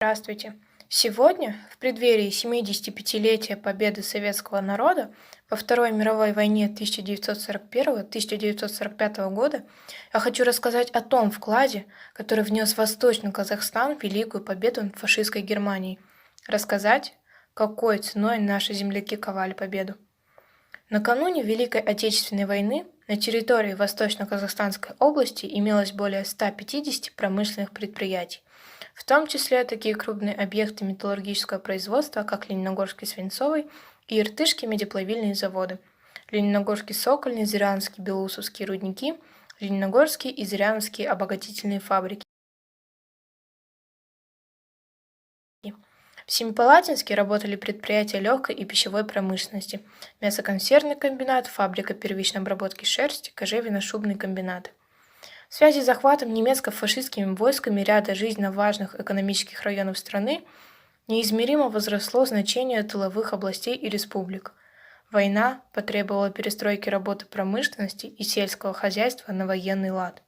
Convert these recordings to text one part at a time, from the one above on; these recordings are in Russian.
Здравствуйте! Сегодня, в преддверии 75-летия победы советского народа во Второй мировой войне 1941-1945 года, я хочу рассказать о том вкладе, который внес Восточный Казахстан в великую победу над фашистской Германией. Рассказать, какой ценой наши земляки ковали победу. Накануне Великой Отечественной войны на территории Восточно-Казахстанской области имелось более 150 промышленных предприятий, в том числе такие крупные объекты металлургического производства, как Лениногорский свинцовый и Иртышский медиплавильные заводы, Лениногорский сокольный, Зырянский, Белоусовские рудники, Лениногорские и Зыряновские обогатительные фабрики. В Семипалатинске работали предприятия легкой и пищевой промышленности, мясоконсервный комбинат, фабрика первичной обработки шерсти, кожевенно-шубные комбинаты. В связи с захватом немецко-фашистскими войсками ряда жизненно важных экономических районов страны неизмеримо возросло значение тыловых областей и республик. Война потребовала перестройки работы промышленности и сельского хозяйства на военный лад.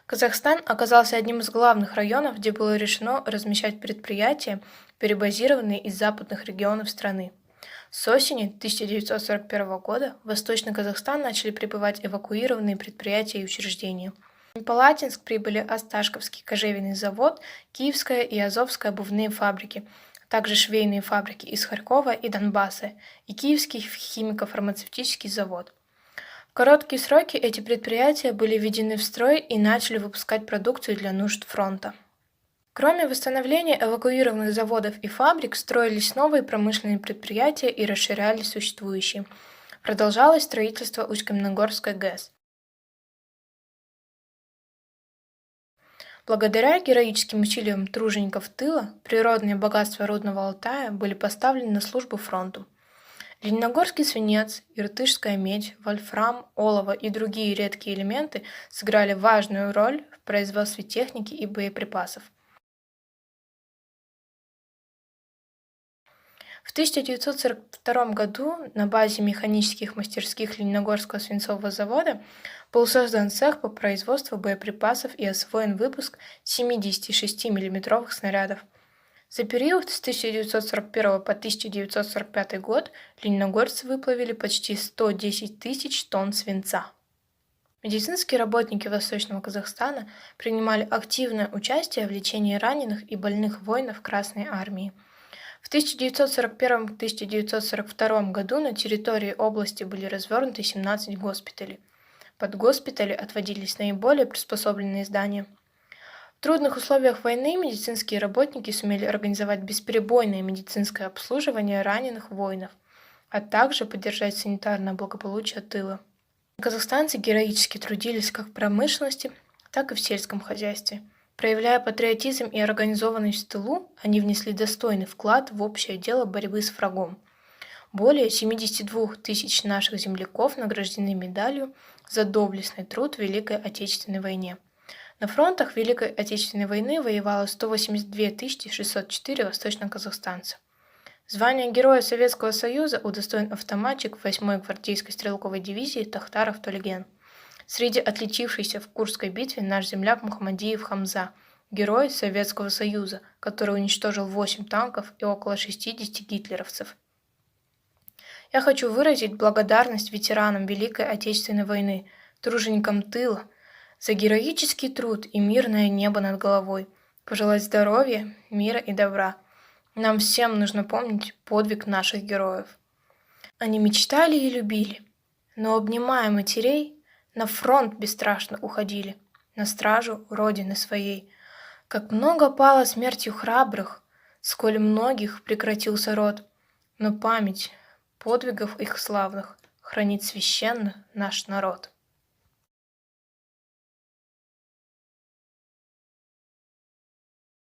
Казахстан оказался одним из главных районов, где было решено размещать предприятия, перебазированные из западных регионов страны. С осени 1941 года в Восточный Казахстан начали прибывать эвакуированные предприятия и учреждения. В Палатинск прибыли Осташковский кожевенный завод, Киевская и Азовская обувные фабрики, а также швейные фабрики из Харькова и Донбасса и Киевский химико-фармацевтический завод. В короткие сроки эти предприятия были введены в строй и начали выпускать продукцию для нужд фронта. Кроме восстановления эвакуированных заводов и фабрик, строились новые промышленные предприятия и расширялись существующие. Продолжалось строительство Усть-Каменогорской ГЭС. Благодаря героическим усилиям тружеников тыла, природные богатства Рудного Алтая были поставлены на службу фронту. Лениногорский свинец, иртышская медь, вольфрам, олово и другие редкие элементы сыграли важную роль в производстве техники и боеприпасов. В 1942 году на базе механических мастерских Лениногорского свинцового завода был создан цех по производству боеприпасов и освоен выпуск 76 мм снарядов. За период с 1941 по 1945 год лениногорцы выплавили почти 110 тысяч тонн свинца. Медицинские работники Восточного Казахстана принимали активное участие в лечении раненых и больных воинов Красной Армии. В 1941-1942 году на территории области были развернуты 17 госпиталей. Под госпитали отводились наиболее приспособленные здания. В трудных условиях войны медицинские работники сумели организовать бесперебойное медицинское обслуживание раненых воинов, а также поддержать санитарное благополучие тыла. Казахстанцы героически трудились как в промышленности, так и в сельском хозяйстве. Проявляя патриотизм и организованность в тылу, они внесли достойный вклад в общее дело борьбы с врагом. Более 72 тысяч наших земляков награждены медалью за доблестный труд в Великой Отечественной войне. На фронтах Великой Отечественной войны воевало 182 604 восточноказахстанца. Звание Героя Советского Союза удостоен автоматчик 8-й гвардейской стрелковой дивизии Тохтаров Тольген. Среди отличившихся в Курской битве наш земляк Мухаммадиев Хамза, Герой Советского Союза, который уничтожил 8 танков и около 60 гитлеровцев. Я хочу выразить благодарность ветеранам Великой Отечественной войны, труженикам тыла, за героический труд и мирное небо над головой, пожелать здоровья, мира и добра. Нам всем нужно помнить подвиг наших героев. Они мечтали и любили, но, обнимая матерей, на фронт бесстрашно уходили, на стражу Родины своей. Как много пало смертью храбрых, сколь многих прекратился род, но память подвигов их славных хранит священно наш народ.